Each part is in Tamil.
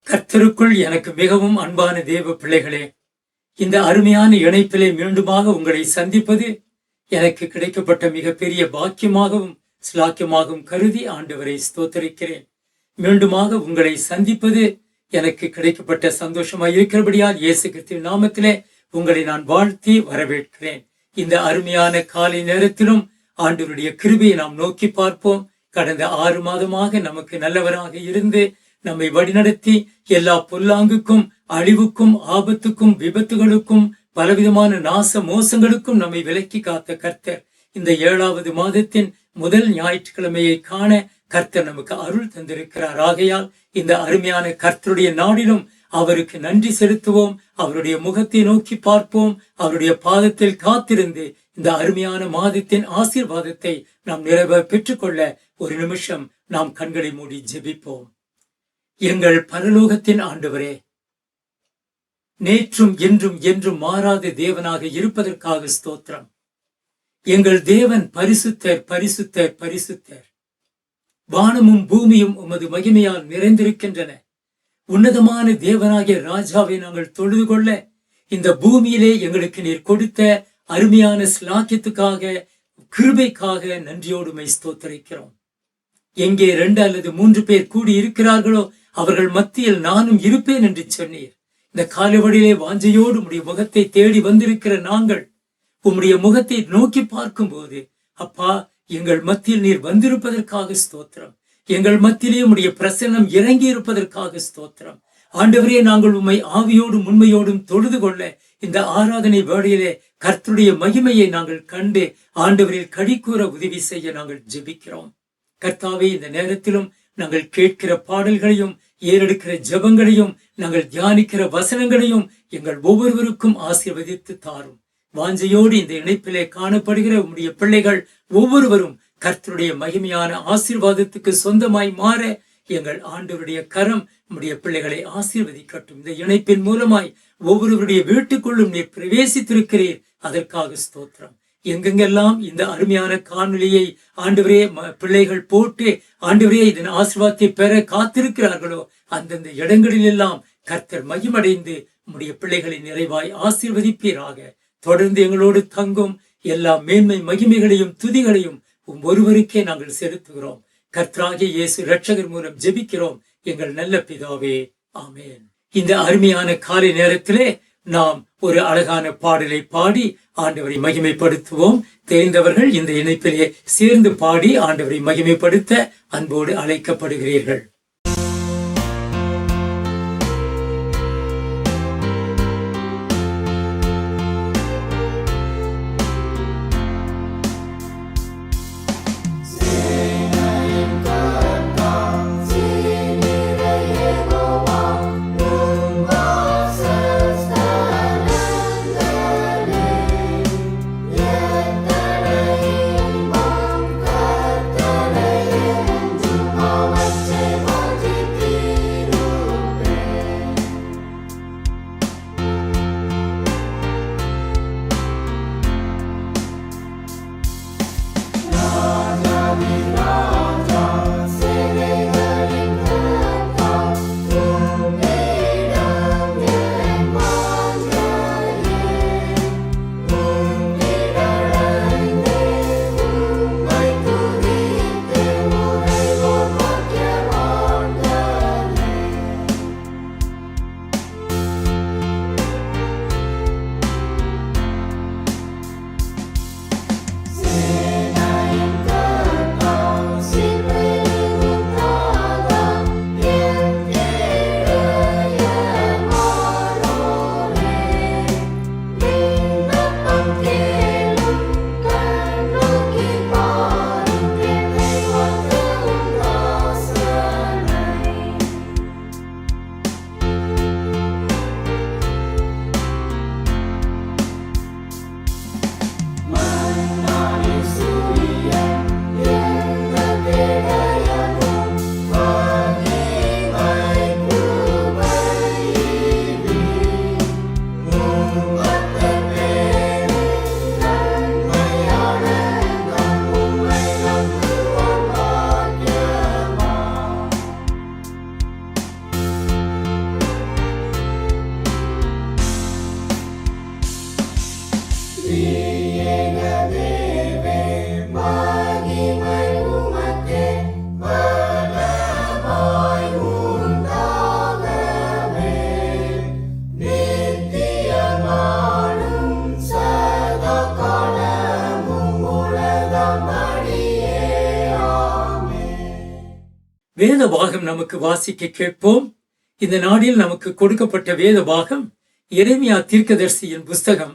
கர்த்தருக்குள் எனக்கு மிகவும் அன்பான தேவ பிள்ளைகளே, இந்த அருமையான இணைப்பிலே மீண்டுமாக உங்களை சந்திப்பது எனக்கு கிடைக்கப்பட்ட மிகப்பெரிய பாக்கியமாகவும் ஸ்லாக்கியமாகவும் கருதி ஆண்டவரை ஸ்தோத்தரிக்கிறேன். மீண்டுமாக உங்களை சந்திப்பது எனக்கு கிடைக்கப்பட்ட சந்தோஷமாய் இருக்கிறபடியால் இயேசு கிறிஸ்துவின் நாமத்திலே உங்களை நான் வாழ்த்தி வரவேற்கிறேன். இந்த அருமையான காலை நேரத்திலும் ஆண்டவருடைய கிருபையை நாம் நோக்கி பார்ப்போம். கடந்த 6 மாதமாக நமக்கு நல்லவராக இருந்து நம்மை வழிநடத்தி எல்லா பொல்லாங்குக்கும், அழிவுக்கும், ஆபத்துக்கும், விபத்துகளுக்கும், பலவிதமான நாச மோசங்களுக்கும் நம்மை விலக்கி காத்த கர்த்தர் இந்த 7வது மாதத்தின் முதல் ஞாயிற்றுக்கிழமையை காண கர்த்தர் நமக்கு அருள் தந்திருக்கிறார். ஆகையால் இந்த அருமையான கர்த்தருடைய நாளிலும் அவருக்கு நன்றி செலுத்துவோம். அவருடைய முகத்தை நோக்கி பார்ப்போம். அவருடைய பாதத்தில் காத்திருந்து இந்த அருமையான மாதத்தின் ஆசீர்வாதத்தை நாம் நிறைவே பெற்றுக்கொள்ள ஒரு நிமிஷம் நாம் கண்களை மூடி ஜெபிப்போம். எங்கள் பரலோகத்தின் ஆண்டவரே, நேற்றும் இன்றும் என்றும் மாறாத தேவனாக இருப்பதற்காக ஸ்தோத்திரம். எங்கள் தேவன் பரிசுத்தர், பரிசுத்தர், பரிசுத்தர். வானமும் பூமியும் உமது மகிமையால் நிறைந்திருக்கின்றன. உன்னதமான தேவனாகிய ராஜாவை நாங்கள் தொழுது கொள்ள இந்த பூமியிலே எங்களுக்கு நீர் கொடுத்த அருமையான ஸ்லாக்கியத்துக்காக, கிருபைக்காக நன்றியோடுமை ஸ்தோத்தரிக்கிறோம். எங்கே 2 அல்லது 3 பேர் கூடி இருக்கிறார்களோ அவர்கள் மத்தியில் நானும் இருப்பேன் என்று சொன்னீர். இந்த காலவழியிலே வாஞ்சையோடு உம்முடைய முகத்தை தேடி வந்திருக்கிற நாங்கள் உம்முடைய முகத்தை நோக்கி பார்க்கும் போது, அப்பா, எங்கள் மத்தியில் நீர் வந்திருப்பதற்காக ஸ்தோத்திரம். எங்கள் மத்தியிலே உம்முடைய பிரசன்னம் இறங்கி இருப்பதற்காக ஸ்தோத்திரம். ஆண்டவரே, நாங்கள் உம்மை ஆவியோடும் உண்மையோடும் தொழுது கொள்ள இந்த ஆராதனை வேளையிலே கர்த்தருடைய மகிமையை நாங்கள் கண்டு ஆண்டவரில் கடிக்கூற உதவி செய்ய நாங்கள் ஜெபிக்கிறோம். கர்த்தாவே, இந்த நேரத்திலும் நாங்கள் கேட்கிற பாடல்களையும், ஏறெடுக்கிற ஜெபங்களையும், நாங்கள் தியானிக்கிற வசனங்களையும் எங்கள் ஒவ்வொருவருக்கும் ஆசீர்வதித்து தாரும். வாஞ்சையோடு இந்த இணைப்பிலே காணப்படுகிற உம்முடைய பிள்ளைகள் ஒவ்வொருவரும் கர்த்தருடைய மகிமையான ஆசீர்வாதத்துக்கு சொந்தமாய் மாற எங்கள் ஆண்டவருடைய கரம் உம்முடைய பிள்ளைகளை ஆசீர்வதிக்கட்டும். இந்த இணைப்பின் மூலமாய் ஒவ்வொருவருடைய வீட்டுக்குள்ளும் நீர் பிரவேசித்திருக்கிறீர். அதற்காக ஸ்தோத்திரம். எங்கெங்கெல்லாம் இந்த அருமையான காணொலியை ஆண்டவரே பிள்ளைகள் போட்டு ஆண்டவரே இதன் ஆசீர்வாதத்தை பெற காத்திருக்கிறார்களோ அந்தந்த இடங்களில் எல்லாம் கர்த்தர் மகிமடைந்து உம்முடைய பிள்ளைகளை நிறைவாய் ஆசீர்வதிப்பீராக. தொடர்ந்து எங்களோடு தங்கும் எல்லா மேன்மை மகிமைகளையும் துதிகளையும் ஒருவருக்கே நாங்கள் செலுத்துகிறோம். கர்த்தராகிய இயேசு இரட்சகர் மூலம் ஜெபிக்கிறோம் எங்கள் நல்ல பிதாவே, ஆமென். இந்த அருமையான காலை நேரத்திலே நாம் ஒரு அழகான பாடலை பாடி ஆண்டவரை மகிமைப்படுத்துவோம். தெரிந்தவர்கள் இந்த இணைப்பிலே சேர்ந்து பாடி ஆண்டவரை மகிமைப்படுத்த அன்போடு அழைக்கப்படுகிறீர்கள். Say வேத பாகம் நமக்கு வாசிக்க கேட்போம். இந்த நாளில் நமக்கு கொடுக்கப்பட்ட வேத பாகம் எரேமியா தீர்க்கதரிசியின் புஸ்தகம்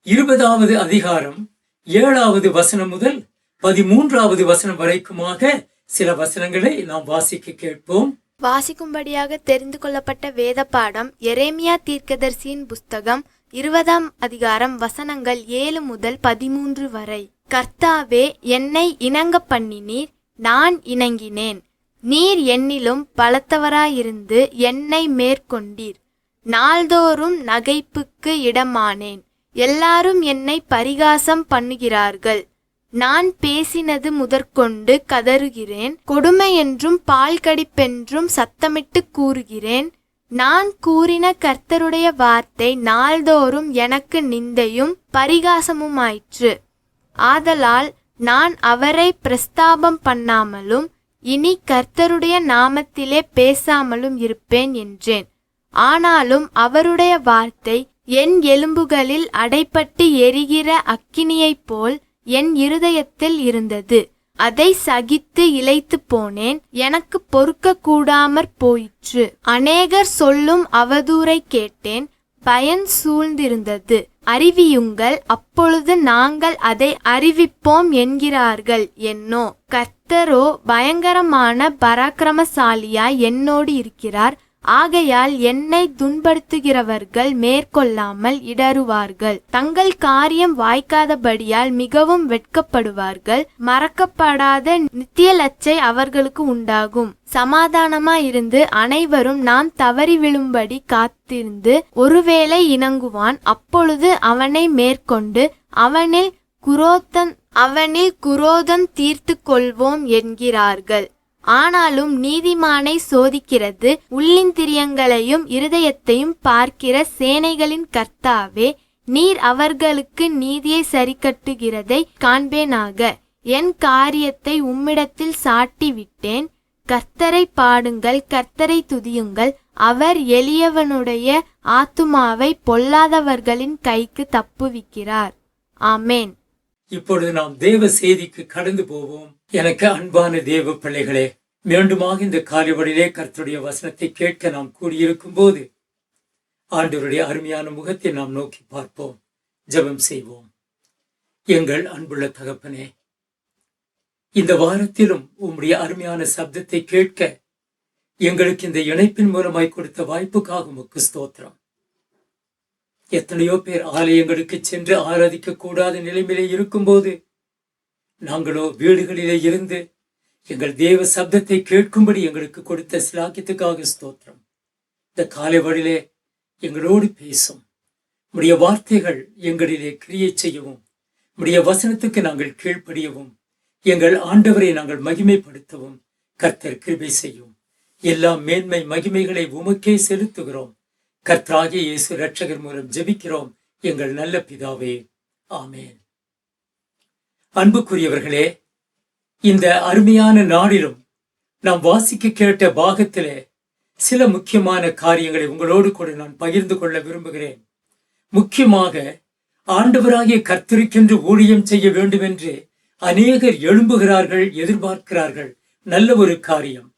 20வது அதிகாரம் 7வது வசனம் முதல் 13வது வசனம் வரைக்குமாக சில வசனங்களை நாம் வாசிக்க கேட்போம். வாசிக்கும்படியாக தெரிந்து கொள்ளப்பட்ட வேத பாடம் எரேமியா தீர்க்கதரிசியின் புஸ்தகம் 20ஆம் அதிகாரம் வசனங்கள் 7 முதல் 13 வரை. கர்த்தாவே, என்னை இணங்க பண்ணினீர், நான் இணங்கினேன். நீர் என்னிலும் பலத்தவராயிருந்து என்னை மேற்கொண்டீர். நாள்தோறும் நகைப்புக்கு இடமானேன். எல்லாரும் என்னை பரிகாசம் பண்ணுகிறார்கள். நான் பேசினது முதற்கொண்டு கதறுகிறேன். கொடுமை என்றும் பால் கடிப்பென்றும் சத்தமிட்டு கூறுகிறேன். நான் கூறின கர்த்தருடைய வார்த்தை நாள்தோறும் எனக்கு நிந்தையும் பரிகாசமுமாயிற்று. ஆதலால் நான் அவரை பிரஸ்தாபம் பண்ணாமலும் இனி கர்த்தருடைய நாமத்திலே பேசாமலும் இருப்பேன் என்றேன். ஆனாலும் அவருடைய வார்த்தை என் எலும்புகளில் அடைப்பட்டு எரிகிற அக்கினியைப் போல் என் இருதயத்தில் இருந்தது. அதை சகித்து இளைத்து போனேன். எனக்கு பொறுக்க கூடாமற் போயிற்று. அநேகர் சொல்லும் அவதூறை கேட்டேன். பயன் சூழ்ந்திருந்தது. அறிவியுங்கள், அப்பொழுது நாங்கள் அதை அறிவிப்போம் என்கிறார்கள். என்னோ, கர்த்தரோ பயங்கரமான பராக்கிரமசாலியாய் என்னோடு இருக்கிறார். ஆகையால் என்னை துன்படுத்துகிறவர்கள் மேற்கொள்ளாமல் இடறுவார்கள். தங்கள் காரியம் வாய்க்காதபடியால் மிகவும் வெட்கப்படுவார்கள். மறக்கப்படாத நித்திய லச்சை அவர்களுக்கு உண்டாகும். சமாதானமாயிருந்து அனைவரும் நான் தவறி விழும்படி காத்திருந்து ஒருவேளை இணங்குவான். அப்பொழுது அவனை மேற்கொண்டு அவனில் குரோதம் தீர்த்து கொள்வோம் என்கிறார்கள். ஆனாலும் நீதிமானை சோதிக்கிறது உள்ளிந்திரியங்களையும் இருதயத்தையும் பார்க்கிற சேனைகளின் கர்த்தாவே, நீர் அவர்களுக்கு நீதியை சரிக்கட்டுகிறதை காண்பேனாக. என் காரியத்தை உம்மிடத்தில் சாட்டி விட்டேன். கர்த்தரை பாடுங்கள், கர்த்தரை துதியுங்கள். அவர் எளியவனுடைய ஆத்துமாவை பொல்லாதவர்களின் கைக்கு தப்புவிக்கிறார். ஆமேன். இப்பொழுது நாம் தேவ செய்திக்கு கடந்து போவோம். எனக்கு அன்பான தேவ பிள்ளைகளே, மீண்டுமாக இந்த காலைவெளியிலே கர்த்தருடைய வசனத்தை கேட்க நாம் கூடியிருக்கும் போது ஆண்டவருடைய அருமையான முகத்தை நாம் நோக்கி பார்ப்போம். ஜெபம் செய்வோம். எங்கள் அன்புள்ள தகப்பனே, இந்த வாரத்திலும் உம்முடைய அருமையான சப்தத்தை கேட்க எங்களுக்கு இந்த இணைப்பின் மூலமாய் கொடுத்த வாய்ப்புக்காக உமக்கு ஸ்தோத்திரம். எத்தனையோ பேர் ஆலயங்களுக்கு சென்று ஆராதிக்க கூடாத நிலைமையிலே இருக்கும்போது நாங்களோ வீடுகளிலே இருந்து எங்கள் தேவ சப்தத்தை கேட்கும்படி எங்களுக்கு கொடுத்த சிலாக்கியத்துக்காக ஸ்தோத்திரம். இந்த காலை வழியிலே எங்களோடு பேசும் உம்முடைய வார்த்தைகள் எங்களிலே கிரியை செய்யவும், உம்முடைய வசனத்துக்கு நாங்கள் கீழ்ப்படியவும், எங்கள் ஆண்டவரை நாங்கள் மகிமைப்படுத்தவும் கர்த்தர் கிருபை செய்யும். எல்லா மேன்மை மகிமைகளை உமக்கே செலுத்துகிறோம். கர்த்தராகிய இயேசு இரட்சகர் மூலம் ஜெபிக்கிறோம் எங்கள் நல்ல பிதாவே, ஆமேன். அன்புக்குரியவர்களே, இந்த அருமையான நாளிலும் நாம் வாசிக்க கேட்ட பாகத்திலே சில முக்கியமான காரியங்களை உங்களோடு கூட நான் பகிர்ந்து கொள்ள விரும்புகிறேன். முக்கியமாக ஆண்டவராகிய கர்த்தருக்கென்று ஊழியம் செய்ய வேண்டும் என்று அநேகர் எழும்புகிறார்கள், எதிர்பார்க்கிறார்கள். நல்ல ஒரு காரியம்.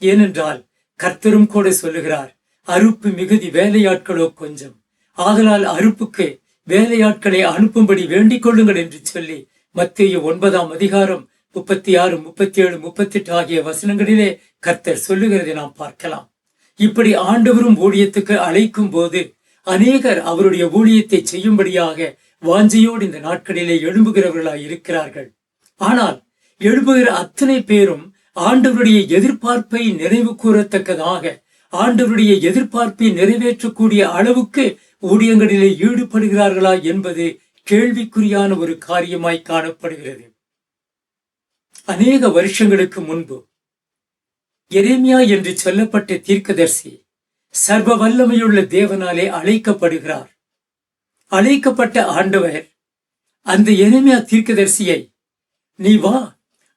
ஏனென்றால் கர்த்தரும் கூட சொல்லுகிறார், அறுப்பு மிகுதி, வேலையாட்களோ கொஞ்சம். ஆதலால் அறுப்புக்கு வேலையாட்களை அனுப்பும்படி வேண்டிக் கொள்ளுங்கள் என்று சொல்லி மத்தேயு 9ஆம் அதிகாரம் 36, 37, 38 ஆகிய வசனங்களிலே கர்த்தர் சொல்லுகிறதை நாம் பார்க்கலாம். இப்படி ஆண்டவரும் ஊழியத்துக்கு அழைக்கும் போது அநேகர் அவருடைய ஊழியத்தை செய்யும்படியாக வாஞ்சையோடு இந்த நாட்களிலே எழும்புகிறவர்களாய் இருக்கிறார்கள். ஆனால் எழும்புகிற அத்தனை பேரும் ஆண்டவருடைய எதிர்பார்ப்பை நிறைவு கூறத்தக்கதாக, ஆண்டவருடைய எதிர்பார்ப்பை நிறைவேற்றக்கூடிய அளவுக்கு ஊழியங்களிலே ஈடுபடுகிறார்களா என்பது கேள்விக்குறியான ஒரு காரியமாய் காணப்படுகிறது. அநேக வருஷங்களுக்கு முன்பு எரேமியா என்று சொல்லப்பட்ட தீர்க்கதரிசி சர்வ வல்லமையுள்ள தேவனாலே அழைக்கப்படுகிறார். அழைக்கப்பட்ட ஆண்டவர் அந்த எரேமியா தீர்க்கதரிசியை, நீ வா,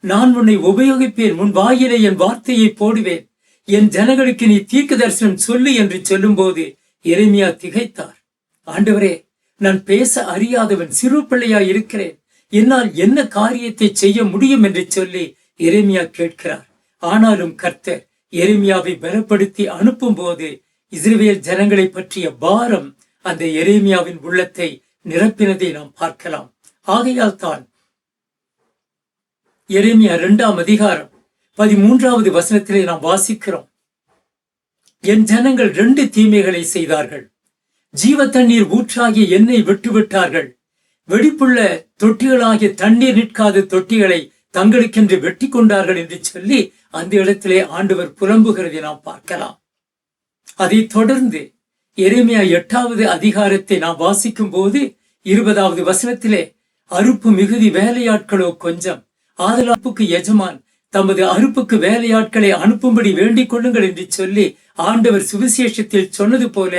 நான் உன்னை உபயோகிப்பேன், உன் வாயிலே என் வார்த்தையை போடுவேன், என் ஜனங்களுக்கு நீ தீர்க்க தரிசனம் சொல்லு என்று சொல்லும் போது எரேமியா திகைத்தார். ஆண்டவரே, நான் பேச அறியாதவன், சிறு பிள்ளையாய் இருக்கிறேன், என்னால் என்ன காரியத்தை செய்ய முடியும் என்று சொல்லி எரேமியா கேட்கிறார். ஆனாலும் கர்த்தர் எரேமியாவை பலப்படுத்தி அனுப்பும் போது இஸ்ரவேல் ஜனங்களை பற்றிய பாரம் அந்த எரேமியாவின் உள்ளத்தை நிரப்பினதை நாம் பார்க்கலாம். ஆகையால் தான் எரேமியா 2ஆம் அதிகாரம் 13வது வசனத்திலே நாம் வாசிக்கிறோம், என் ஜனங்கள் 2 தீமைகளை செய்தார்கள். ஜீவ தண்ணீர் ஊற்றாகிய எண்ணெய் விட்டுவிட்டார்கள். வெடிப்புள்ள தொட்டிகளாகிய தண்ணீர் நிற்காத தொட்டிகளை தங்களுக்கென்று வெட்டி கொண்டார்கள் என்று சொல்லி அந்த இடத்திலே ஆண்டவர் புலம்புகிறதை நாம் பார்க்கலாம். அதை தொடர்ந்து எரேமியா 8வது அதிகாரத்தை நாம் வாசிக்கும் போது 20வது வசனத்திலே, அறுப்பு மிகுதி வேலையாட்களோ கொஞ்சம், ஆதலாப்புக்கு எஜமான் தமது அறுப்புக்கு வேலையாட்களை அனுப்பும்படி வேண்டிக் கொள்ளுங்கள் என்று சொல்லி ஆண்டவர் சுவிசேஷத்தில் சொன்னது போல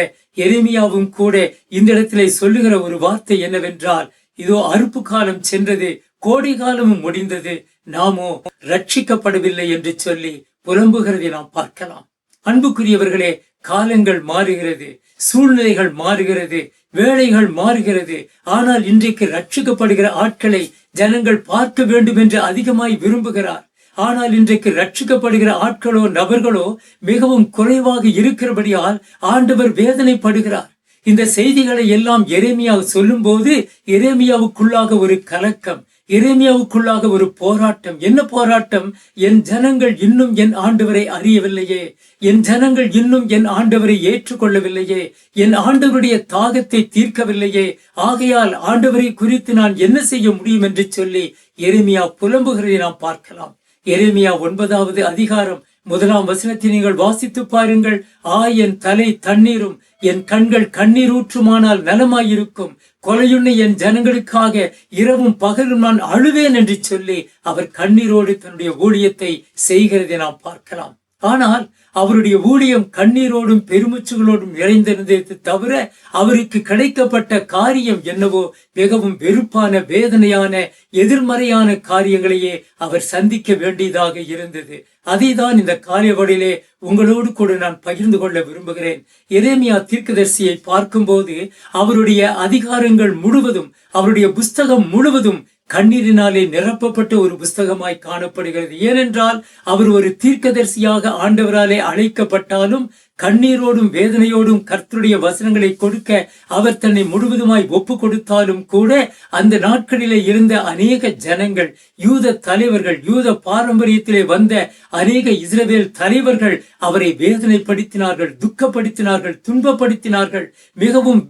எரேமியாவும் கூட இந்த இடத்திலே சொல்லுகிற ஒரு வார்த்தை என்னவென்றால், இதோ அறுப்பு காலம் சென்றது, கோடை காலமும் முடிந்தது, நாமோ ரட்சிக்கப்படவில்லை என்று சொல்லி புலம்புகிறதை நாம் பார்க்கலாம். அன்புக்குரியவர்களே, காலங்கள் மாறுகிறது, சூழ்நிலைகள் மாறுகிறது, வேலைகள் மாறுகிறது. ஆனால் இன்றைக்கு ரட்சிக்கப்படுகிற ஆட்களை ஜனங்கள் பார்க்க வேண்டும் என்று அதிகமாய் விரும்புகிறார். ஆனால் இன்றைக்கு ரட்சிக்கப்படுகிற ஆட்களோ நபர்களோ மிகவும் குறைவாக இருக்கிறபடியால் ஆண்டவர் வேதனைப்படுகிறார். இந்த செய்திகளை எல்லாம் எரேமியா சொல்லும் போது எரேமியாவுக்குள்ளாக ஒரு கலக்கம், எரேமியாவுக்குள்ளாக ஒரு போராட்டம். என்ன போராட்டம்? என் ஜனங்கள் இன்னும் என் ஆண்டவரை அறியவில்லையே, என் ஜனங்கள் இன்னும் என் ஆண்டவரை ஏற்றுக்கொள்ளவில்லையே, என் ஆண்டவருடைய தாகத்தை தீர்க்கவில்லையே, ஆகையால் ஆண்டவரை குறித்து நான் என்ன செய்ய முடியும் என்று சொல்லி எரேமியா புலம்புகிறதை நாம் பார்க்கலாம். எரேமியா 9வது அதிகாரம் 1ஆம் வசனத்தை நீங்கள் வாசித்து பாருங்கள். என் தலை தண்ணீரும் என் கண்கள் கண்ணீர் ஊற்றுமானால் நலமாயிருக்கும், கொலையுண்ணை என் ஜனங்களுக்காக இரவும் பகலும் நான் அழுவேன் என்று சொல்லி அவர் கண்ணீரோடு தன்னுடைய ஊழியத்தை செய்கிறதை நாம் பார்க்கலாம். ஆனால் அவருடைய ஊழியம் கண்ணீரோடும் பெருமூச்சுகளோடும் நிறைந்திருந்தது தவிர அவருக்கு கிடைக்கப்பட்ட காரியம் என்னவோ மிகவும் வெறுப்பான, வேதனையான, எதிர்மறையான காரியங்களையே அவர் சந்திக்க வேண்டியதாக இருந்தது. அதை தான் இந்த காலைவழியிலே உங்களோடு கூட நான் பகிர்ந்து கொள்ள விரும்புகிறேன். எரேமியா தீர்க்கதரிசியை பார்க்கும்போது அவருடைய அதிகாரங்கள் முழுவதும், அவருடைய புஸ்தகம் முழுவதும் கண்ணீரினாலே நிரப்பப்பட்ட ஒரு புஸ்தகமாய் காணப்படுகிறது. ஏனென்றால் அவர் ஒரு தீர்க்கதரிசியாக ஆண்டவராலே அழைக்கப்பட்டாலும் கண்ணீரோடும் வேதனையோடும் கர்த்தருடைய வசனங்களை கொடுக்க அவர் தன்னை முழுவதுமாய் ஒப்பு கொடுத்தாலும் கூட அந்த நாட்களிலே இருந்த அநேக ஜனங்கள், யூத தலைவர்கள், யூத பாரம்பரியத்திலே வந்த அநேக இஸ்ரவேல் தலைவர்கள் அவரை வேதனைப்படுத்தினார்கள், துக்கப்படுத்தினார்கள், துன்பப்படுத்தினார்கள். மிகவும்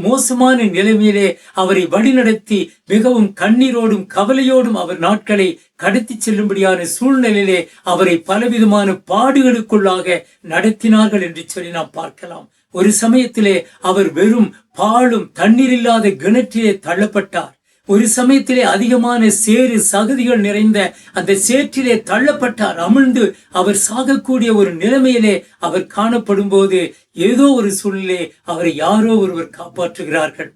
மோசமான நிலைமையிலே அவரை வழிநடத்தி மிகவும் கண்ணீரோடும் கவலையோடும் அவர் நாட்களை கடத்தி செல்லும்படியான சூழ்நிலையிலே அவரை பலவிதமான பாடுகளுக்குள்ளாக நடத்தினார்கள் என்று சொல்லி நாம் பார்க்கலாம். ஒரு சமயத்திலே அவர் வெறும் பாலும் தண்ணீர் இல்லாத கிணற்றிலே தள்ளப்பட்டார். ஒரு சமயத்திலே அதிகமான சேறு சகதிகள் நிறைந்த அந்த சேற்றிலே தள்ளப்பட்டார். அமிழ்ந்து அவர் சாகக்கூடிய ஒரு நிலைமையிலே அவர் காணப்படும் போது ஏதோ ஒரு சூழ்நிலை அவரை யாரோ ஒருவர் காப்பாற்றுகிறார்கள்.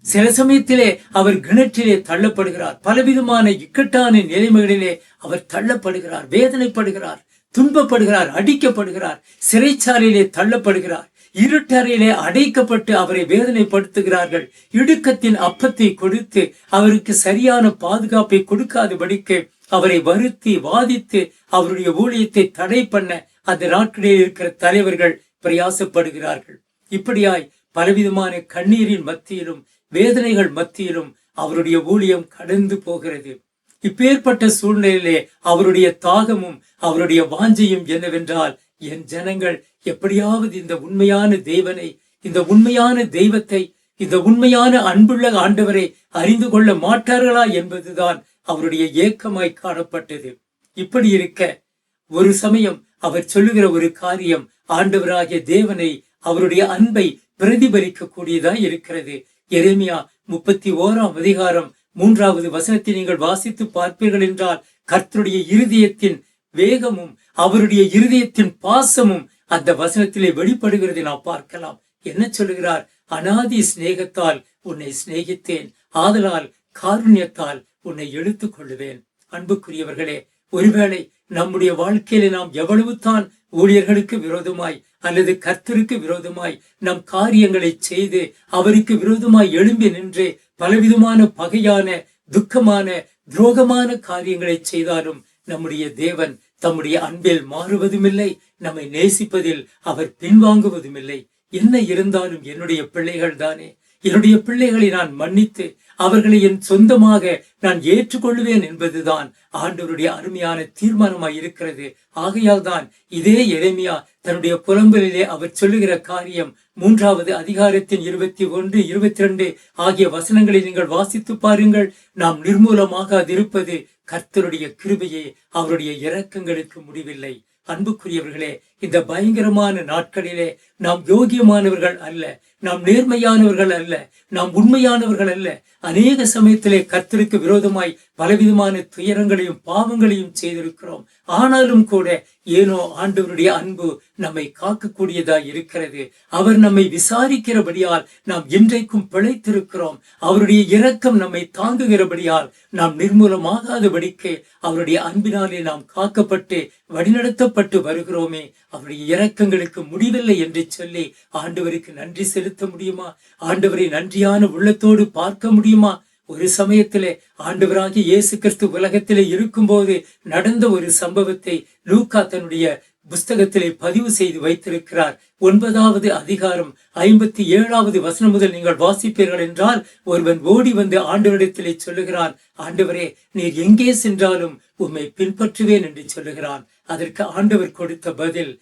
சில சமயத்திலே அவர் கிணற்றிலே தள்ளப்படுகிறார். பலவிதமான இக்கட்டான நிலைமைகளிலே அவர் தள்ளப்படுகிறார், வேதனைப்படுகிறார், துன்பப்படுகிறார், அடிக்கப்படுகிறார், சிறைச்சாலையிலே தள்ளப்படுகிறார், இருட்டறையிலே அடைக்கப்பட்டு அவரை வேதனைப்படுத்துகிறார்கள். இடுக்கத்தின் அப்பத்தை கொடுத்து அவருக்கு சரியான பாதுகாப்பை கொடுக்காதபடிக்கு அவரை வருத்தி வாதித்து அவருடைய ஊழியத்தை தடை பண்ண அந்த நாட்களில் இருக்கிற தலைவர்கள் பிரயாசப்படுகிறார்கள். இப்படியாய் பலவிதமான கண்ணீரின் மத்தியிலும் வேதனைகள் மத்தியிலும் அவருடைய ஊழியம் கடந்து போகிறது. இப்பேற்பட்ட சூழ்நிலையிலே அவருடைய தாகமும் அவருடைய வாஞ்சையும் என்னவென்றால், என் ஜனங்கள் எப்படியாவது இந்த உண்மையான தேவனை, இந்த உண்மையான தெய்வத்தை, இந்த உண்மையான அன்புள்ள ஆண்டவரை அறிந்து கொள்ள மாட்டார்களா என்பதுதான் அவருடைய ஏக்கமாய் காணப்பட்டது. இப்படி இருக்க ஒரு சமயம் அவர் சொல்லுகிற ஒரு காரியம் ஆண்டவராகிய தேவனை, அவருடைய அன்பை பிரதிபலிக்க கூடியதாய் இருக்கிறது. எரேமியா 31ஆம் அதிகாரம் 3வது வசனத்தை நீங்கள் வாசித்து பார்ப்பீர்கள் என்றால், கர்த்தருடைய இருதயத்தின் வேகமும் அவருடைய இருதயத்தின் பாசமும் அந்த வசனத்திலே வெளிப்படுகிறதை நாம் பார்க்கலாம். என்ன சொல்லுகிறார்? அநாதி சிநேகத்தால் உன்னை சிநேகித்தேன், ஆதலால் காருண்யத்தால் உன்னை எடுத்துக் கொள்ளுவேன். அன்புக்குரியவர்களே, ஒருவேளை நம்முடைய வாழ்க்கையில நாம் எவ்வளவு தான் ஊழியர்களுக்கு விரோதமாய் அல்லது கர்த்தருக்கு விரோதமாய் நம் காரியங்களை செய்து அவருக்கு விரோதமாய் எழும்பி நின்று பலவிதமான பகையான, துக்கமான, துரோகமான காரியங்களை செய்தாலும் நம்முடைய தேவன் தம்முடைய அன்பில் மாறுவதுமில்லை, நம்மை நேசிப்பதில் அவர் பின்வாங்குவதுமில்லை. என்ன இருந்தாலும் என்னுடைய பிள்ளைகள் தானே, என்னுடைய பிள்ளைகளை நான் மன்னித்து அவர்களை என் சொந்தமாக நான் ஏற்றுக்கொள்வேன் என்பதுதான் ஆண்டவருடைய அருமையான தீர்மானமாய் இருக்கிறது. ஆகையால் தான் இதே எரேமியா தன்னுடைய புலம்பலிலே அவர் சொல்லுகிற காரியம் 3வது அதிகாரத்தின் 21, 22 ஆகிய வசனங்களை நீங்கள் வாசித்து பாருங்கள். நாம் நிர்மூலமாகாதிருப்பது கர்த்தருடைய கிருபையே, அவருடைய இரக்கங்களுக்கு முடிவில்லை. அன்புக்குரியவர்களே, இந்த பயங்கரமான நாட்களிலே நாம் யோகியமானவர்கள் அல்ல, நாம் நேர்மையானவர்கள் அல்ல, நாம் உண்மையானவர்கள் அல்ல. அநேக சமயத்திலே கர்த்தருக்கு விரோதமாய் பலவிதமான துயரங்களையும் பாவங்களையும் செய்திருக்கிறோம். ஆனாலும் கூட ஏனோ ஆண்டவருடைய அன்பு நம்மை காக்கக்கூடியதாய் இருக்கிறது. அவர் நம்மை விசாரிக்கிறபடியால் நாம் இன்றைக்கும் பிழைத்திருக்கிறோம். அவருடைய இரக்கம் நம்மை தாங்குகிறபடியால் நாம் நிர்மூலமாகாதபடிக்கு அவருடைய அன்பினாலே நாம் காக்கப்பட்டு வழிநடத்தப்பட்டு வருகிறோமே. அவருடைய இரக்கங்களுக்கு முடிவில்லை என்று சொல்லி ஆண்டவருக்கு நன்றி செலுத்த முடியுமா? ஆண்டவரை நன்றியான உள்ளத்தோடு பார்க்க முடியுமா? ஒரு சமயத்திலே ஆண்டவராகிய இயேசு கிறிஸ்து உலகத்திலே இருக்கும்போது நடந்த ஒரு சம்பவத்தை லூக்கா தன்னுடைய புஸ்தகத்திலே பதிவு செய்து வைத்திருக்கிறார். 9வது அதிகாரம் 57வது வசனம் முதல் நீங்கள் வாசிப்பீர்கள் என்றால், ஒருவன் ஓடி வந்து ஆண்டவரிடத்திலே சொல்லுகிறான், ஆண்டவரே, நீர் எங்கே சென்றாலும் உம்மை பின்பற்றுவேன் என்று சொல்லுகிறான். அதற்கு ஆண்டவர் கொடுத்த பதில்,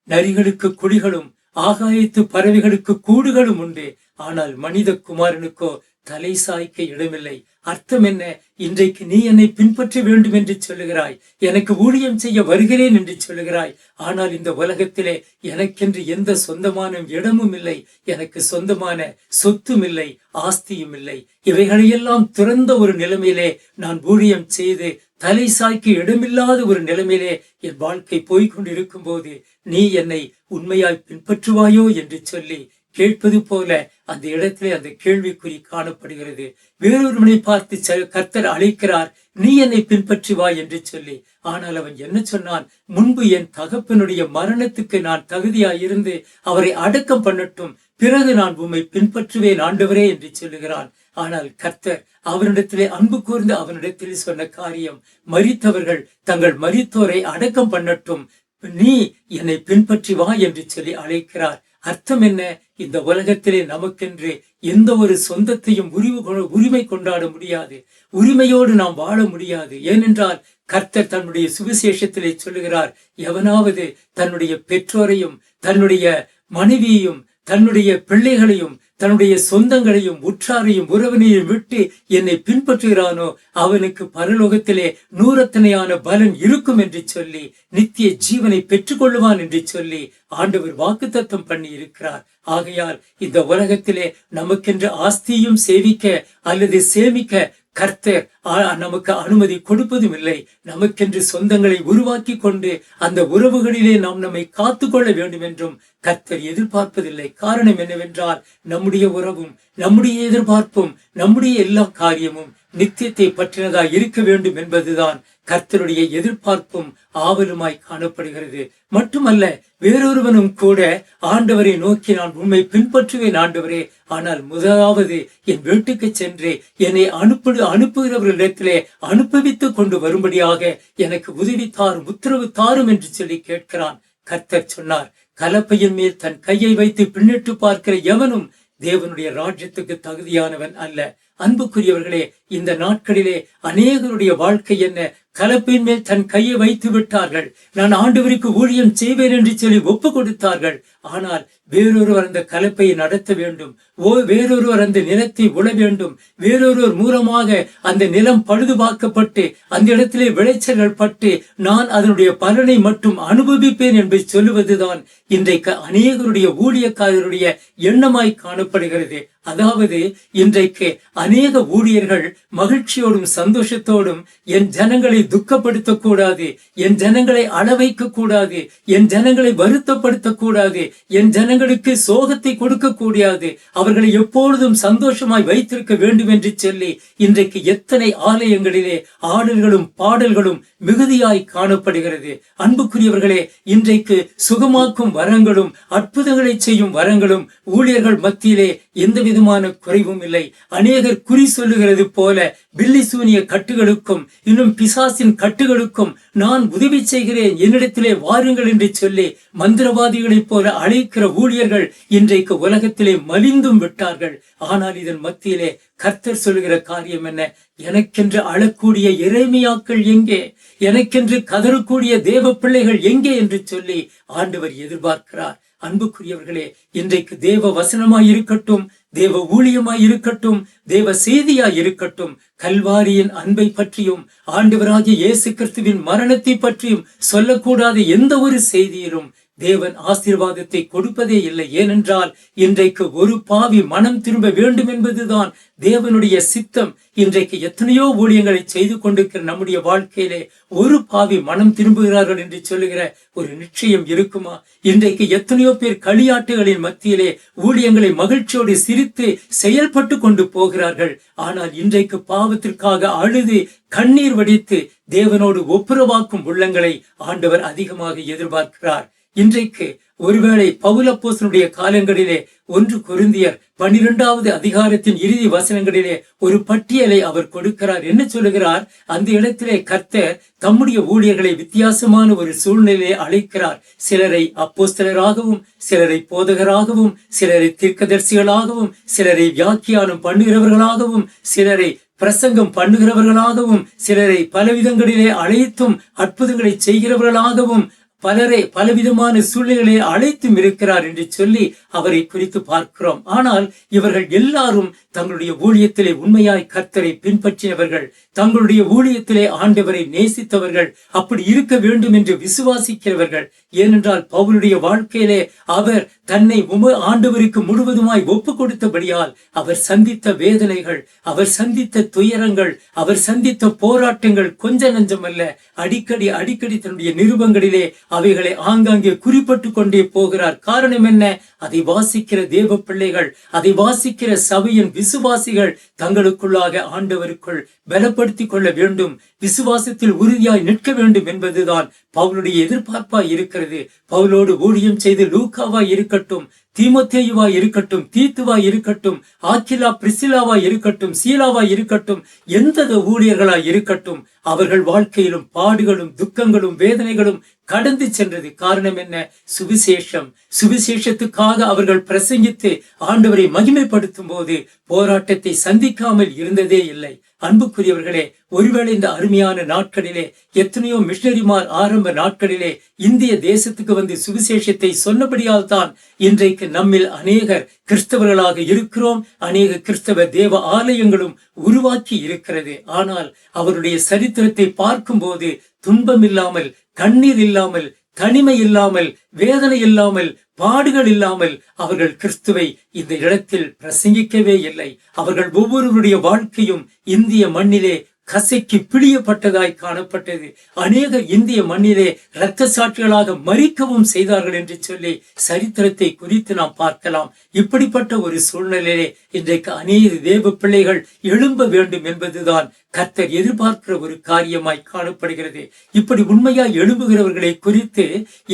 நரிகளுக்கு குழிகளும் ஆகாயத்து பறவைகளுக்கு கூடுகளும் உண்டு, ஆனால் மனித குமாரனுக்கோ தலை சாய்க்க இடமில்லை. அர்த்தம் என்ன? இன்றைக்கு நீ என்னை பின்பற்ற வேண்டும் என்று சொல்லுகிறாய், எனக்கு ஊழியம் செய்ய வருகிறேன் என்று சொல்லுகிறாய். ஆனால் இந்த உலகத்திலே எனக்கென்று எந்த சொந்தமான இடமும் இல்லை, எனக்கு சொந்தமான சொத்தும் இல்லை, ஆஸ்தியும் இல்லை. இவைகளையெல்லாம் துறந்த ஒரு நிலைமையிலே நான் ஊழியம் செய்து தலை சாய்க்கு இடமில்லாத ஒரு நிலைமையிலே என் வாழ்க்கை போய்கொண்டிருக்கும் போது நீ என்னை உண்மையாய் பின்பற்றுவாயோ என்று சொல்லி கேட்பது போல அந்த இடத்திலே அந்த கேள்விக்குறி காணப்படுகிறது. வேறொருவனை பார்த்து கர்த்தர் அழைக்கிறார், நீ என்னை பின்பற்றுவாய் என்று சொல்லி. ஆனால் அவன் என்ன சொன்னான்? முன்பு என் தகப்பனுடைய மரணத்துக்கு நான் தகுதியாயிருந்து அவரை அடக்கம் பண்ணட்டும், பிறகு நான் உம்மை பின்பற்றுவேன் ஆண்டவரே என்று சொல்லுகிறான். ஆனால் கர்த்தர் அவனிடத்திலே அன்பு கூர்ந்து அவனிடத்திலே சொன்ன காரியம், மரித்தவர்கள் தங்கள் மரித்தோரை அடக்கம் பண்ணட்டும், நீ என்னை பின்பற்றி வா என்று சொல்லி அழைக்கிறார். அர்த்தம் என்ன? இந்த உலகத்திலே நமக்கென்று எந்த ஒரு சொந்தத்தையும் உரிமை கொண்டாட முடியாது, உரிமையோடு நாம் வாழ முடியாது. ஏனென்றால் கர்த்தர் தன்னுடைய சுவிசேஷத்திலே சொல்லுகிறார், எவனாவது தன்னுடைய பெற்றோரையும் தன்னுடைய மனைவியையும் தன்னுடைய பிள்ளைகளையும் தன்னுடைய சொந்தங்களையும் உற்றாரையும் உறவினையும் விட்டு என்னை பின்பற்றுகிறானோ அவனுக்கு பரலோகத்திலே 100 பலன் இருக்கும் என்று சொல்லி நித்திய ஜீவனை பெற்றுக்கொள்ளுவான் என்று சொல்லி ஆண்டவர் வாக்குத்தத்தம் பண்ணி இருக்கிறார். ஆகையால் இந்த உலகத்திலே நமக்கென்று ஆஸ்தியும் சேவிக்க அல்லது சேமிக்க கர்த்தர் நமக்கு அனுமதி கொடுப்பதும் இல்லை. நமக்கென்று சொந்தங்களை உருவாக்கி கொண்டு அந்த உறவுகளிலே நாம் நம்மை காத்துக்கொள்ள வேண்டும் என்றும் கர்த்தர் எதிர்பார்ப்பதில்லை. காரணம் என்னவென்றால் நம்முடைய உறவும் நம்முடைய எதிர்பார்ப்பும் நம்முடைய எல்லா காரியமும் நித்தியத்தை பற்றினதா இருக்க வேண்டும் என்பதுதான் கர்த்தருடைய எதிர்பார்ப்பும் ஆவலுமாய் காணப்படுகிறது. மட்டுமல்ல, வேறொருவனும் கூட ஆண்டவரை நோக்கி நான் உண்மை பின்பற்றுவேன் ஆண்டவரே, ஆனால் முதலாவது என் வீட்டுக்கு சென்று என்னை அனுப்புகிறவர்களிடத்திலே அனுப்பவித்துக் கொண்டு வரும்படியாக எனக்கு உதவி தாரும், உத்தரவு தாரும் என்று சொல்லி கேட்கிறான். கர்த்தர் சொன்னார், கலப்பையின் மேல் தன் கையை வைத்து பின்னிட்டு பார்க்கிற எவனும் தேவனுடைய ராஜ்யத்துக்கு தகுதியானவன் அல்ல. அன்புக்குரியவர்களே, இந்த நாட்களிலே அநேகருடைய வாழ்க்கை என்ன? கலப்பையின் மேல் தன் கையை வைத்து விட்டார்கள். நான் ஆண்டவருக்கு ஊழியம் செய்வேன் என்று சொல்லி ஒப்பு கொடுத்தார்கள். ஆனால் வேறொருவர் அந்த கலப்பையை நடத்த வேண்டும், வேறொருவர் அந்த நிலத்தை உழ வேண்டும், வேறொருவர் மூலமாக அந்த நிலம் பழுதுபார்க்கப்பட்டு அந்த இடத்திலே விளைச்சல்கள் பட்டு நான் அதனுடைய பலனை மட்டும் அனுபவிப்பேன் என்பதை சொல்லுவதுதான் இன்றைக்கு அநேகருடைய ஊழியக்காரருடைய எண்ணமாய் காணப்படுகிறது. அதாவது இன்றைக்கு அநேக ஊழியர்கள் மகிழ்ச்சியோடும் சந்தோஷத்தோடும் என் ஜனங்களை துக்கப்படுத்தக் கூடாது, என் ஜனங்களை அளவைக்க கூடாது, என் ஜனங்களை வருத்தப்படுத்த கூடாது, என் ஜனங்களுக்கு சோகத்தை கொடுக்க கூடாது, அவர்கள் அவர்களை எப்பொழுதும் சந்தோஷமாய் வைத்திருக்க வேண்டும் என்று சொல்லி இன்றைக்கு எத்தனை ஆலயங்களிலே ஆடல்களும் பாடல்களும் மிகுதியாய் காணப்படுகிறது. அன்புக்குரியவர்களே, இன்றைக்கு சுகமாக்கும் வரங்களும் அற்புதங்களை செய்யும் வரங்களும் ஊழியர்கள் மத்தியிலே எந்த விதமான குறைவும் இல்லை. அநேகர் குறி சொல்லுகிறது போல பில்லி சூனிய கட்டுகளுக்கும் இன்னும் பிசாசின் கட்டுகளுக்கும் நான் உதவி செய்கிறேன், என்னிடத்திலே வாருங்கள் என்று சொல்லி மந்திரவாதிகளைப் போல அழைக்கிற ஊழியர்கள் இன்றைக்கு உலகத்திலே மலிந்தும் விட்டார்கள். ஆனால் இதன் மத்தியிலே கர்த்தர் சொல்லுகிற காரியம் என்ன? எனக்கென்று அழக்கூடிய எரேமியாக்கள் எங்கே, எனக்கென்று கதறக்கூடிய தேவ பிள்ளைகள் எங்கே என்று சொல்லி ஆண்டவர் எதிர்பார்க்கிறார். அன்புக்குரியவர்களே, இன்றைக்கு தேவ வசனமாய் இருக்கட்டும், தேவ ஊழியமாய் இருக்கட்டும், தேவ செய்தியாய் இருக்கட்டும், கல்வாரியின் அன்பை பற்றியும் ஆண்டவராகிய இயேசு கிறிஸ்துவின் மரணத்தை பற்றியும் சொல்லக்கூடாத எந்த ஒரு செய்தியிலும் தேவன் ஆசீர்வாதத்தை கொடுப்பதே இல்லை. ஏனென்றால் இன்றைக்கு ஒரு பாவி மனம் திரும்ப வேண்டும் என்பதுதான் தேவனுடைய சித்தம். இன்றைக்கு எத்தனையோ ஊழியங்களை செய்து கொண்டிருக்கிற நம்முடைய வாழ்க்கையிலே ஒரு பாவி மனம் திரும்புகிறார்கள் என்று சொல்லுகிற ஒரு நிச்சயம் இருக்குமா? இன்றைக்கு எத்தனையோ பேர் களியாட்டுகளின் மத்தியிலே ஊழியங்களை மகிழ்ச்சியோடு சிரித்து செயல்பட்டு கொண்டு போகிறார்கள். ஆனால் இன்றைக்கு பாவத்திற்காக அழுது கண்ணீர் வடித்து தேவனோடு ஒப்புரவாக்கும் உள்ளங்களை ஆண்டவர் அதிகமாக எதிர்பார்க்கிறார். இன்றைக்கு ஒருவேளை பவுல் அப்போஸ்தலனுடைய காலங்களிலே 1 கொரிந்தியர் 12வது அதிகாரத்தின் இறுதி வசனங்களிலே ஒரு பட்டியலை அவர் கொடுக்கிறார். என்ன சொல்லுகிறார்? அந்த இடத்திலே கர்த்தர் தம்முடைய ஊழியர்களை வித்தியாசமான ஒரு சூழ்நிலையை அழைக்கிறார். சிலரை அப்போஸ்தலராகவும், சிலரை போதகராகவும், சிலரை தீர்க்கதரிசிகளாகவும், சிலரை வியாக்கியானம் பண்ணுகிறவர்களாகவும், சிலரை பிரசங்கம் பண்ணுகிறவர்களாகவும், சிலரை பலவிதங்களிலே அழைத்தும் அற்புதங்களை செய்கிறவர்களாகவும், பலரை பலவிதமான சூழ்நிலைகளை அழைத்தும் இருக்கிறார் என்று சொல்லி அவரை குறித்து பார்க்கிறோம். ஆனால் இவர்கள் எல்லாரும் தங்களுடைய ஊழியத்திலே உண்மையாய் கர்த்தரை பின்பற்றினவர்கள், தங்களுடைய ஊழியத்திலே ஆண்டவரை நேசித்தவர்கள், அப்படி இருக்க வேண்டும் என்று விசுவாசிக்கிறவர்கள். ஏனென்றால் பவுலுடைய வாழ்க்கையிலே அவர் தன்னை ஆண்டவருக்கு முழுவதுமாய் ஒப்பு கொடுத்தபடியால் அவர் சந்தித்த வேதனைகள், அவர் சந்தித்த துயரங்கள், அவர் சந்தித்த போராட்டங்கள் கொஞ்ச நஞ்சமல்ல. அடிக்கடி தன்னுடைய நிருபங்களிலே அவைகளை ஆங்காங்கே குறிப்பிட்டு கொண்டே போகிறார். காரணம் என்ன? அதை வாசிக்கிற தேவ பிள்ளைகள், அதை வாசிக்கிற சபையின் விசுவாசிகள் தங்களுக்குள்ளாக ஆண்டவருக்குள் பலப்படுத்திக் கொள்ள வேண்டும், விசுவாசத்தில் உறுதியாய் நிற்க வேண்டும் என்பதுதான் பவுலுடைய எதிர்பார்ப்பாய் இருக்கிறது. பவுலோடு ஊழியம் செய்து லூக்காவாய் இருக்கட்டும், தீமோத்தேயுவாய் இருக்கட்டும், தீத்துவாய் இருக்கட்டும், ஆக்கிலா பிரிசிலாவாய் இருக்கட்டும், சீலாவாய் இருக்கட்டும், எந்த ஊழியர்களாய் இருக்கட்டும், அவர்கள் வாழ்க்கையிலும் பாடுகளும் துக்கங்களும் வேதனைகளும் கடந்து சென்றது. காரணம் என்ன? சுவிசேஷம். சுவிசேஷத்துக்காக அவர்கள் பிரசங்கித்து ஆண்டவரை மகிமைப்படுத்தும் போது போராட்டத்தை சந்திக்காமல் இருந்ததே இல்லை. அன்புக்குரியவர்களே, ஒருவேளை இந்த அருமையான நாட்களிலே எத்தனையோ மிஷனரிமார் ஆரம்ப நாட்களிலே இந்திய தேசத்துக்கு வந்து சுவிசேஷத்தை சொன்னபடியால் தான் இன்றைக்கு நம்மில் அநேகர் கிறிஸ்தவர்களாக இருக்கிறோம். அநேக கிறிஸ்தவ தேவ ஆலயங்களும் உருவாக்கி இருக்கிறது. ஆனால் அவருடைய சரித்திரத்தை பார்க்கும் போது துன்பம் இல்லாமல், கண்ணீர் இல்லாமல், தனிமை இல்லாமல், வேதனை இல்லாமல், பாடுகள் இல்லாமல் அவர்கள் கிறிஸ்துவை இந்த இடத்தில் பிரசங்கிக்கவே இல்லை. அவர்கள் ஒவ்வொருவருடைய வாழ்க்கையும் இந்திய மண்ணிலே கசைக்கு பிழியப்பட்டதாய் காணப்பட்டது. அநேக இந்திய மண்ணிலே இரத்த சாட்சிகளாக மரிக்கவும் செய்தார்கள் என்று சொல்லி சரித்திரத்தை குறித்து நாம் பார்க்கலாம். இப்படிப்பட்ட ஒரு சூழ்நிலையிலே இன்றைக்கு அநேக தேவ பிள்ளைகள் எழும்ப வேண்டும் என்பதுதான் கர்த்தர் எதிர்பார்க்கிற ஒரு காரியமாய் காணப்படுகிறது. இப்படி உண்மையாய் எழும்புகிறவர்களை குறித்து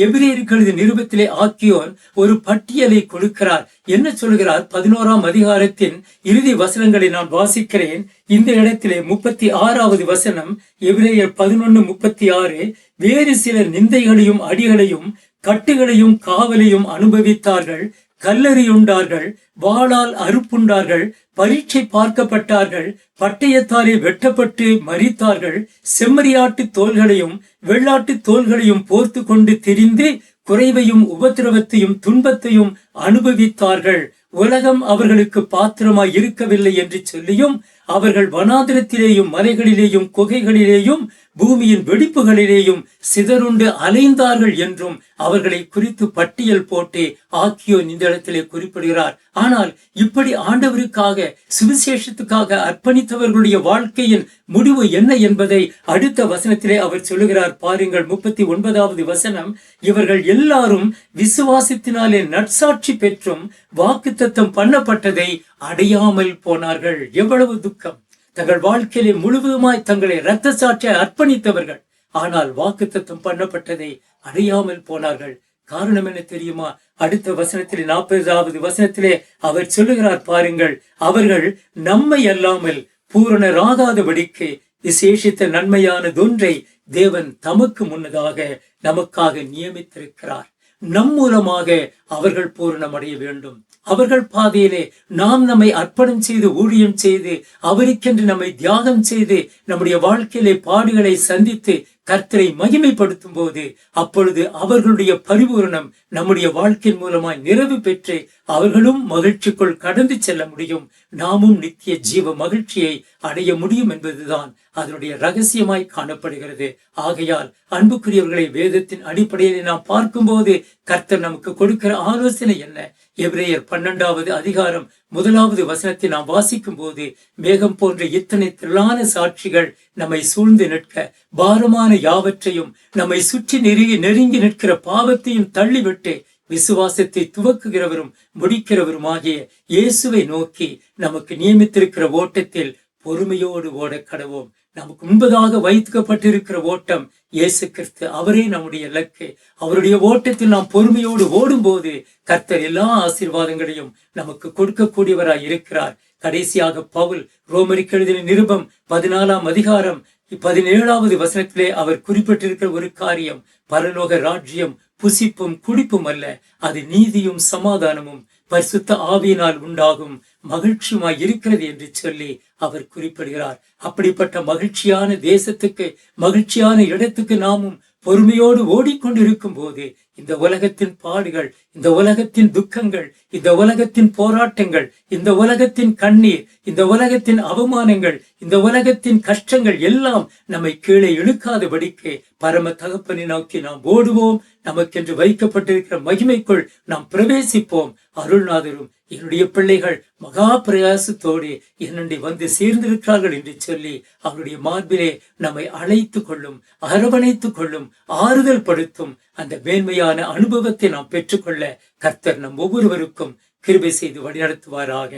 எபிரேயருக்கு நிருபத்திலே ஆக்கியோன் ஒரு பட்டியலை கொடுக்கிறார். என்ன சொல்கிறார்? 11ஆம் அதிகாரத்தின் இறுதி வசனங்களை நான் வாசிக்கிறேன். இந்த இடத்திலே 36வது வசனம், எபிரேயர் 11:36, வேறு சிலர் நிந்தைகளையும் அடிகளையும் கட்டுகளையும் காவலையும் அனுபவித்தார்கள், கல்லறியுண்டார்கள், வாளால் அறுப்புண்டார்கள், பரீட்சை பார்க்கப்பட்டார்கள், பட்டயத்தாலே வெட்டப்பட்டு மரித்தார்கள், செம்மறியாட்டு தோள்களையும் வெள்ளாட்டு தோள்களையும் போர்த்து கொண்டு திரிந்து குறைவையும் உபத்திரவத்தையும் துன்பத்தையும் அனுபவித்தார்கள். உலகம் அவர்களுக்கு பாத்திரமாய் இருக்கவில்லை என்று சொல்லியும் அவர்கள் வனாந்திரத்திலேயும் மலைகளிலேயும் குகைகளிலேயும் பூமியின் வெடிப்புகளிலேயும் சிதறுண்டு அலைந்தார்கள் என்றும் அவர்களை குறித்து பட்டியல் போட்டு ஆக்கியோன் இந்த இடத்திலே குறிப்பிடுகிறார். ஆனால் இப்படி ஆண்டவருக்காக சுவிசேஷத்துக்காக அர்ப்பணித்தவர்களுடைய வாழ்க்கையின் முடிவு என்ன என்பதை அடுத்த வசனத்திலே அவர் சொல்லுகிறார். பாருங்கள், 39வது வசனம். இவர்கள் எல்லாரும் விசுவாசத்தினாலே நற்சாட்சி பெற்றும் வாக்குத்தத்தம் பண்ணப்பட்டதை அடையாமல் போனார்கள். எவ்வளவு துக்கம்! தங்கள் வாழ்க்கையிலே முழுவதுமாய் தங்களை இரத்த சாட்சியாய் அர்ப்பணித்தவர்கள், ஆனால் வாக்குத்தத்தம் பண்ணப்பட்டதை அடையாமல் போனார்கள். காரணம் என்ன தெரியுமா? அடுத்த வசனத்திலே 40வது வசனத்திலே அவர் சொல்லுகிறார் பாருங்கள், அவர்கள் நம்மை அல்லாமல் பூரணராகாதபடிக்கு விசேஷித்த நன்மையானதொன்றை தேவன் தமக்கு முன்னதாக நமக்காக நியமித்திருக்கிறார். நம் மூலமாக அவர்கள் பூரணம் அடைய வேண்டும். அவர்கள் பாதையிலே நாம் நம்மை அர்ப்பணம் செய்து ஊழியம் செய்து அவருக்கென்று நம்மை தியாகம் செய்து நம்முடைய வாழ்க்கையிலே பாடுகளை சந்தித்து கர்த்தரை மகிமைப்படுத்தும் போது அப்பொழுது அவர்களுடைய பரிபூரணம் நம்முடைய வாழ்க்கையின் மூலமாய் நிறைவு பெற்று அவர்களும் மகிழ்ச்சிக்குள் கடந்து செல்ல முடியும். நாமும் நித்திய ஜீவ மகிழ்ச்சியை அடைய முடியும் என்பதுதான் அதனுடைய ரகசியமாய் காணப்படுகிறது. ஆகையால் அன்புக்குரியவர்களை, வேதத்தின் அடிப்படையிலே நாம் பார்க்கும்போது கர்த்தர் நமக்கு கொடுக்கிற ஆலோசனை என்ன? எபிரேயர் 12வது அதிகாரம் 1வது வசனத்தை நாம் வாசிக்கும் போது, மேகம் போன்ற இத்தனை திரளான சாட்சிகள் நம்மை சூழ்ந்து நிற்க, பாரமான யாவற்றையும் நம்மை சுற்றி நெருங்கி நிற்கிற பாவத்தையும் தள்ளிவிட்டு விசுவாசத்தை துவக்குகிறவரும் முடிக்கிறவருமாகிய இயேசுவை நோக்கி நமக்கு நியமித்திருக்கிற ஓட்டத்தில் பொறுமையோடு ஓட கடவோம். நமக்கு முன்பதாக வைத்துக்கப்பட்டிருக்கிற ஓட்டம் இயேசு கிறிஸ்து, அவரே நம்முடைய இலக்கு. அவருடைய ஓட்டத்தில் நாம் பொறுமையோடு ஓடும் போது கர்த்தர் எல்லா ஆசீர்வாதங்களையும் நமக்கு கொடுக்கக்கூடியவராய் இருக்கிறார். கடைசியாக பவுல் ரோமருக்கு எழுதின நிருபம் 14ஆம் அதிகாரம் 17வது வசனத்திலே அவர் குறிப்பிட்டிருக்கிற ஒரு காரியம், பரலோக ராஜ்யம் புசிப்பும் குடிப்பும் அல்ல, அது நீதியும் சமாதானமும் பரிசுத்த ஆவியினால் உண்டாகும் மகிழ்ச்சியுமாய் இருக்கிறது என்று சொல்லி அவர் குறிப்பிடுகிறார். அப்படிப்பட்ட மகிழ்ச்சியான தேசத்துக்கு, மகிழ்ச்சியான இடத்துக்கு நாமும் பொறுமையோடு ஓடிக்கொண்டிருக்கும் போது இந்த உலகத்தின் பாடுகள், இந்த உலகத்தின் துக்கங்கள், இந்த உலகத்தின் போராட்டங்கள், இந்த உலகத்தின் கண்ணீர், இந்த உலகத்தின் அவமானங்கள், இந்த உலகத்தின் கஷ்டங்கள் எல்லாம் நம்மை கீழே இழுக்காதபடிக்கு பரம தகப்பனை நோக்கி நாம் ஓடுவோம். நமக்கென்று வைக்கப்பட்டிருக்கிற மகிமைக்குள் நாம் பிரவேசிப்போம். அருள்நாதரும் என்னுடைய பிள்ளைகள் மகா பிரயாசத்தோடு என்னை வந்து சேர்ந்திருக்கிறார்கள் என்று சொல்லி அவருடைய மார்பிலே நம்மை அழைத்து கொள்ளும், அரவணைத்துக் கொள்ளும், ஆறுதல் படுத்தும் அந்த மேன்மையான அனுபவத்தை நாம் பெற்றுக்கொள்ள கர்த்தர் நம் ஒவ்வொருவருக்கும் கிருபை செய்து வழிநடத்துவாராக.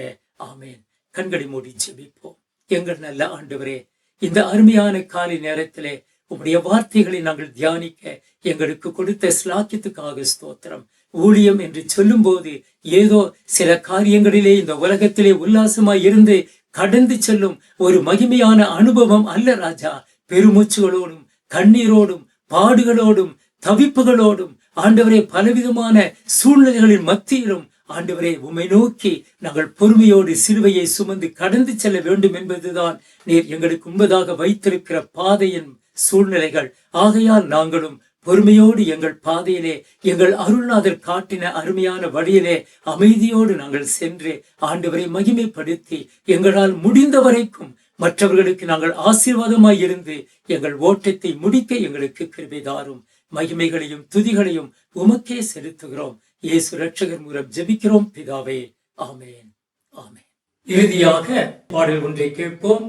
ஆமேன். கண்களை மூடி ஜெபிப்போம். எங்கள் நல்ல ஆண்டவரே, இந்த அருமையான காலை நேரத்திலே உம்முடைய வார்த்தைகளை நாங்கள் தியானிக்க எங்களுக்கு கொடுத்த ஸ்லாக்கியத்துக்காக ஸ்தோத்திரம். ஊழியம் என்று சொல்லும் போது ஏதோ சில காரியங்களிலே இந்த உலகத்திலே உல்லாசமாய் இருந்து கடந்து செல்லும் ஒரு மகிமையான அனுபவம் அல்ல ராஜா. பெருமூச்சுகளோடும் கண்ணீரோடும் பாடுகளோடும் தவிப்புகளோடும் ஆண்டவரே, பலவிதமான சூழ்நிலைகளின் மத்தியிலும் ஆண்டவரே, உம்மை நோக்கி நாங்கள் பொறுமையோடு சிலுவையை சுமந்து கடந்து செல்ல வேண்டும் என்பதுதான் நீர் எங்களுக்கு முன்பதாக வைத்திருக்கிற பாதையின் சூழ்நிலைகள். ஆகையால் நாங்களும் பொறுமையோடு எங்கள் பாதையிலே, எங்கள் அருள்நாதர் காட்டின அருமையான வழியிலே அமைதியோடு நாங்கள் சென்று ஆண்டவரை மகிமைப்படுத்தி எங்களால் முடிந்த வரைக்கும் மற்றவர்களுக்கு நாங்கள் ஆசீர்வாதமாய் இருந்து எங்கள் ஓட்டத்தை முடிக்க எங்களுக்கு கிருபை தாரும். மகிமைகளையும் துதிகளையும் உமக்கே செலுத்துகிறோம். இயேசு ரட்சகர் மூலம் ஜெபிக்கிறோம் பிதாவே. ஆமேன், ஆமேன். இறுதியாக பாடல் ஒன்றை கேட்போம்.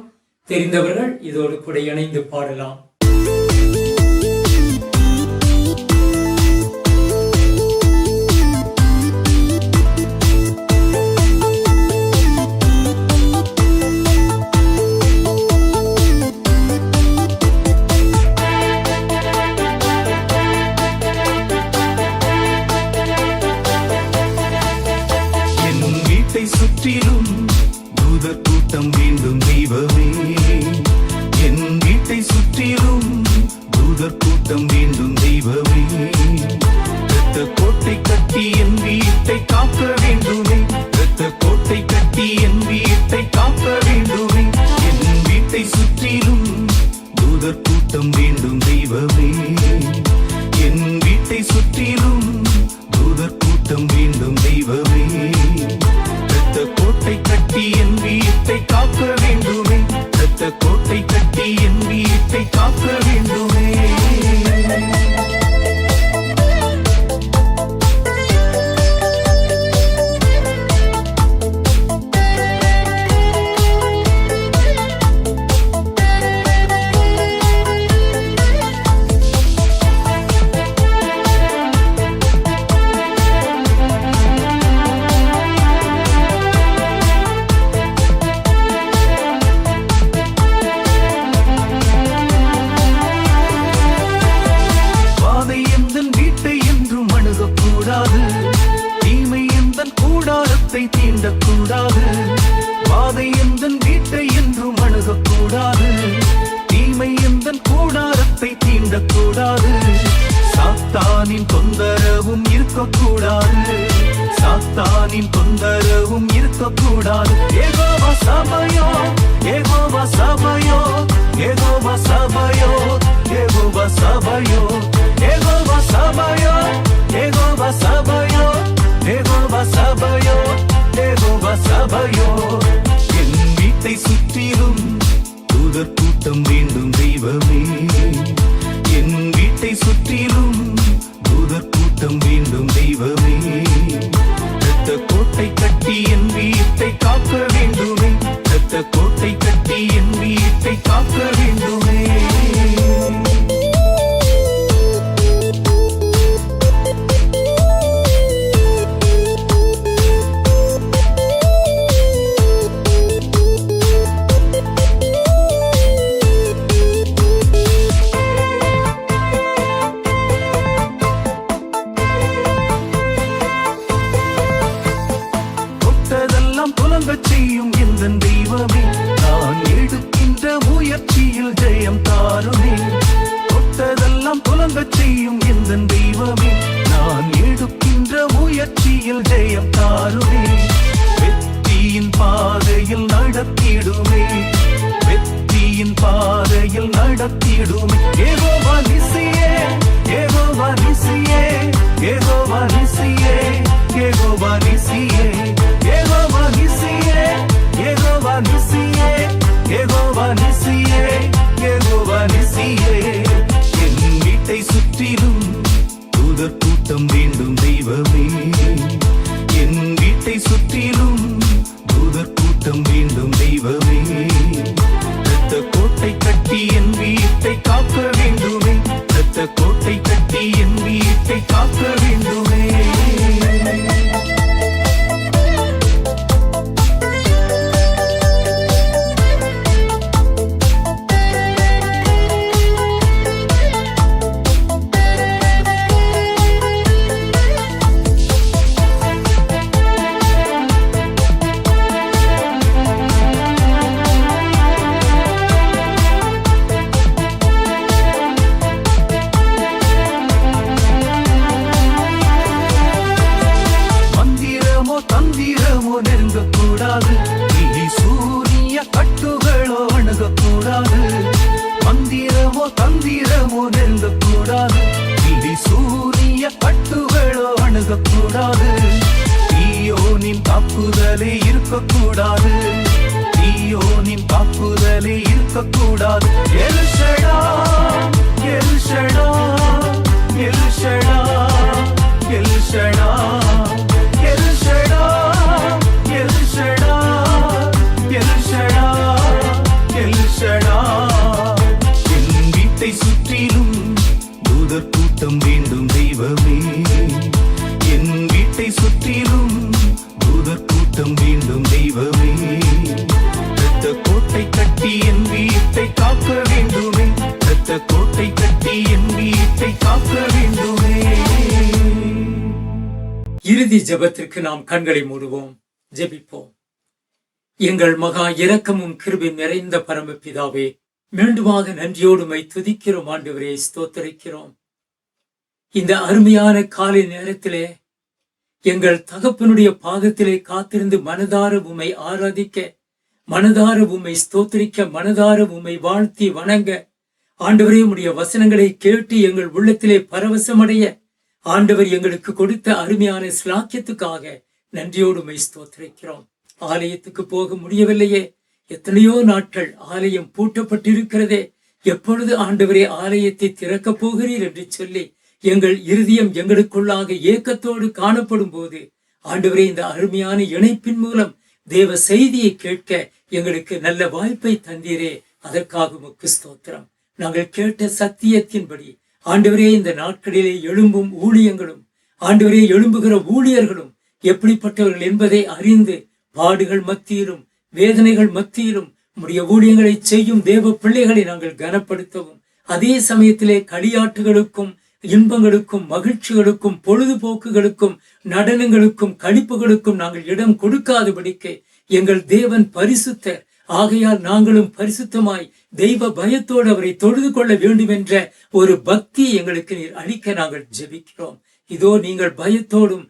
தெரிந்தவர்கள் இதோடு கூட இணைந்து பாடலாம். சுற்றிலும் தூதர் கூட்டம் வேண்டும் தெய்வமே, என் வீட்டை சுற்றிலும் கூடாரத்தை தீண்டக்கூடாது. வாதை எந்தன் வீட்டை என்றும் அணுகக்கூடாது. தீமை எந்தன் கூடாரத்தை தீண்டக்கூடாது. சாத்தானின் தொந்தரவும் இருக்கக்கூடாது. சாத்தானின் தொந்தரவும் இருக்கக்கூடாது. யெகோவா சபையோ, யெகோவா சபையோ, யெகோவா சபையோ, யெகோவா சபையோ, யெகோவா சபையோ, யெகோவா சபையோ, யெகோவா சபையோ, யெகோவா சபையோ. என் வீட்டை சுற்றிலும் தூதர் கூட்டம் வேண்டும் தெய்வமே. என் வீட்டை சுற்றிலும் தூதர் கூட்டம் வேண்டும் தெய்வமே. இரத்த கோட்டை கட்டி என் வீட்டை காக்க வேண்டுமே. இரத்த கோட்டை கட்டி என் வீட்டை காக்க வேண்டுமே. புலங்கச் செய்யும் எந்தன் தெய்வமே. நான் எடுக்கின்ற முயற்சியில் ஜெயம் தாருமே. தொட்டதெல்லாம் புலங்கச் செய்யும் எந்தன் தெய்வமே. நான் எடுக்கின்ற முயற்சியில் ஜெயம் தாருமே. வெற்றியின் பாதையில் நடத்திடுமே. வெற்றியின் பாதையில் நடத்திடுமே. யெகோவா நிசியே, யெகோவா நிசியே, யெகோவா நிசியே, யெகோவா நிசியே, யெகோவா நிசியே, யெகோவா நிசியே, யெகோவா நிசியே, யெகோவா நிசியே. என் வீட்டை சுற்றிலும் தூதர் கூட்டம் வேண்டும் தெய்வமே. என் வீட்டை சுற்றிலும் தூதர் கூட்டம் வேண்டும் தெய்வமே. இரத்த கோட்டை கட்டி என் வீட்டை காக்க வேண்டுமே. இரத்த கோட்டை கட்டி என் வீட்டை காக்க வேண்டுமே. தந்திரமோ நெருங்கக்கூடாது. இனி சூரிய கட்டுகளோ அணுகக்கூடாது. மந்திரமோ தந்திரமோ நெருங்கக்கூடாது. இனி சூரிய கட்டுகளோ அணுகக்கூடாது. தீயோனின் தாக்குதலே இருக்கக்கூடாது. தீயோனின் தாக்குதலே இருக்கக்கூடாது. El Shaddai, El Shaddai, El Shaddai, El Shaddai, El Shaddai, El Shaddai, El Shaddai, El Shaddai. என் வீட்டை சுற்றிலும் தூதர் கூட்டம் வேண்டும் தெய்வமே. என் வீட்டை சுற்றிலும் தூதர் கூட்டம் வேண்டும் தெய்வமே. இரத்த கோட்டை கட்டி என் வீட்டை காக்க வேண்டுமே. இரத்த கோட்டை கட்டி என் வீட்டை காக்க வேண்டுமே. இறுதி ஜெபத்திற்கு நாம் கண்களை மூடுவோம், ஜெபிப்போம். எங்கள் மகா இரக்கமும் கிருபை நிறைந்த பரமபிதாவே, மீண்டுமாக நன்றியோடுமை துதிக்கிறோம் ஆண்டவரே, ஸ்தோத்தரிக்கிறோம். இந்த அருமையான காலை நேரத்திலே எங்கள் தகப்பனுடைய பாதத்திலே காத்திருந்து மனதார உம்மை ஆராதிக்க, மனதார உம்மை ஸ்தோத்தரிக்க, மனதார உம்மை வாழ்த்தி வணங்க, ஆண்டவரே உம்முடைய வசனங்களை கேட்டு எங்கள் உள்ளத்திலே பரவசமடைய ஆண்டவர் எங்களுக்கு கொடுத்த அருமையான ஸ்லாக்கியத்துக்காக நன்றியோடு உம்மை ஸ்தோத்திரிக்கிறோம். ஆலயத்துக்கு போக முடியவில்லையே, எத்தனையோ நாட்கள் ஆலயம் பூட்டப்பட்டிருக்கிறதே, எப்பொழுது ஆண்டவரே ஆலயத்தை திறக்கப் போகிறீர் என்று சொல்லி எங்கள் இருதயம் எங்களுக்குள்ளாக ஏக்கத்தோடு காணப்படும் போது ஆண்டவரே இந்த அருமையான இணைப்பின் மூலம் தேவ செய்தியை கேட்க எங்களுக்கு நல்ல வாய்ப்பை தந்தீரே, அதற்காக உமக்கு ஸ்தோத்திரம். நாங்கள் கேட்ட சத்தியத்தின்படி ஆண்டவரே இந்த நாட்களிலே எழும்பும் ஊழியங்களும் ஆண்டவரே எழும்புகிற ஊழியர்களும் எப்படிப்பட்டவர்கள் என்பதை அறிந்து பாடுகள் மத்தியிலும் வேதனைகள் மத்தியிலும் உம்முடைய ஊழியங்களை செய்யும் தேவ பிள்ளைகளை நாங்கள் கனப்படுத்தவும், அதே சமயத்திலே களியாட்டுகளுக்கும் இன்பங்களுக்கும் மகிழ்ச்சிகளுக்கும் பொழுதுபோக்குகளுக்கும் நடனங்களுக்கும் களிப்புகளுக்கும் நாங்கள் இடம் கொடுக்காதபடிக்கு எங்கள் தேவன் பரிசுத்தர். ஆகையால் நாங்களும் பரிசுத்தமாய் தெய்வ பயத்தோடு அவரை தொழுது கொள்ள வேண்டும் என்ற ஒரு பக்தி எங்களுக்கு நீர் அளிக்க நாங்கள் ஜெபிக்கிறோம். இதோ நீங்கள் பயத்தோடும்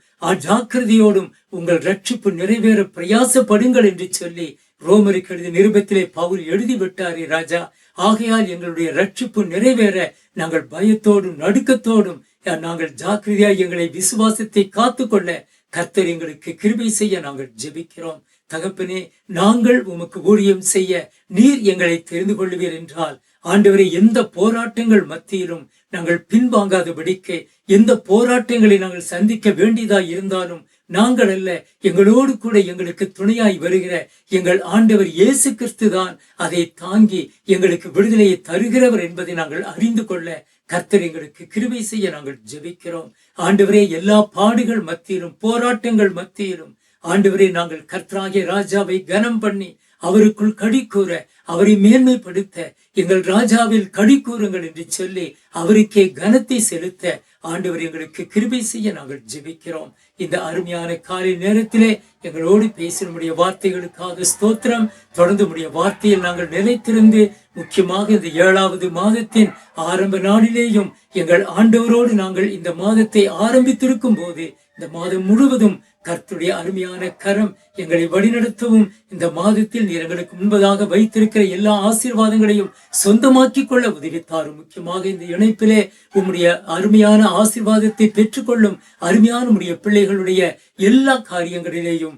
ஜாக்கிரதையோடும் உங்கள் ரட்சிப்பு நிறைவேற பிரயாசப்படுங்கள் என்று சொல்லி ரோமருக்கு எழுதிய நிருபத்திலே பவுல் எழுதிவிட்டாரே ராஜா. ஆகையால் எங்களுடைய ரட்சிப்பு நிறைவேற நாங்கள் பயத்தோடும் நடுக்கத்தோடும் நாங்கள் ஜாக்கிரதையாய் எங்களை விசுவாசத்தை காத்துக்கொள்ள கர்த்தர் எங்களுக்கு கிருபை செய்ய நாங்கள் ஜெபிக்கிறோம். தகப்பனே, நாங்கள் உமக்கு ஊழியம் செய்ய நீர் எங்களை தெரிந்து கொள்வீர் என்றால் ஆண்டவரே, எந்த போராட்டங்கள் மத்தியிலும் நாங்கள் பின்வாங்காதபடிக்கு, எந்த போராட்டங்களை நாங்கள் சந்திக்க வேண்டியதாய் இருந்தாலும் நாங்கள் அல்ல, எங்களோடு கூட எங்களுக்கு துணையாய் வருகிற எங்கள் ஆண்டவர் இயேசு கிறிஸ்து தான் அதை தாங்கி எங்களுக்கு விடுதலையை தருகிறவர் என்பதை நாங்கள் அறிந்து கொள்ள கர்த்தர் எங்களுக்கு கிருபை செய்ய நாங்கள் ஜெபிக்கிறோம். ஆண்டவரே, எல்லா பாடுகள் மத்தியிலும் போராட்டங்கள் மத்தியிலும் ஆண்டவரே, நாங்கள் கர்த்தராகிய ராஜாவை கனம் பண்ணி அவருக்குள் கடி கூற, அவரை மேன்மைப்படுத்த, எங்கள் ராஜாவில் கடி கூறுங்கள் என்று சொல்லி அவருக்கே கனத்தை செலுத்த ஆண்டவர் எங்களுக்கு கிருபை செய்ய நாங்கள் ஜெபிக்கிறோம். இந்த அருமையான காலை நேரத்திலே எங்களோடு பேசினுடைய வார்த்தைகளுக்காக ஸ்தோத்திரம். தொடர்ந்து உடைய வார்த்தையில் நாங்கள் நிலைத்திருந்து, முக்கியமாக இந்த 7வது மாதத்தின் ஆரம்ப நாளிலேயும் எங்கள் ஆண்டவரோடு நாங்கள் இந்த மாதத்தை ஆரம்பித்திருக்கும் போது இந்த மாதம் முழுவதும் கர்த்தருடைய அருமையான கரம் எங்களை வழிநடத்தவும், இந்த மாதத்தில் நீர் எங்களுக்கு முன்பதாக வைத்திருக்கிற எல்லா ஆசீர்வாதங்களையும் சொந்தமாக்கிக் கொள்ள உதவித்தாரும். முக்கியமாக இந்த இணைப்பிலே உம்முடைய அருமையான ஆசீர்வாதத்தை பெற்றுக்கொள்ளும் அருமையான உம்முடைய பிள்ளைகளுடைய எல்லா காரியங்களிலேயும்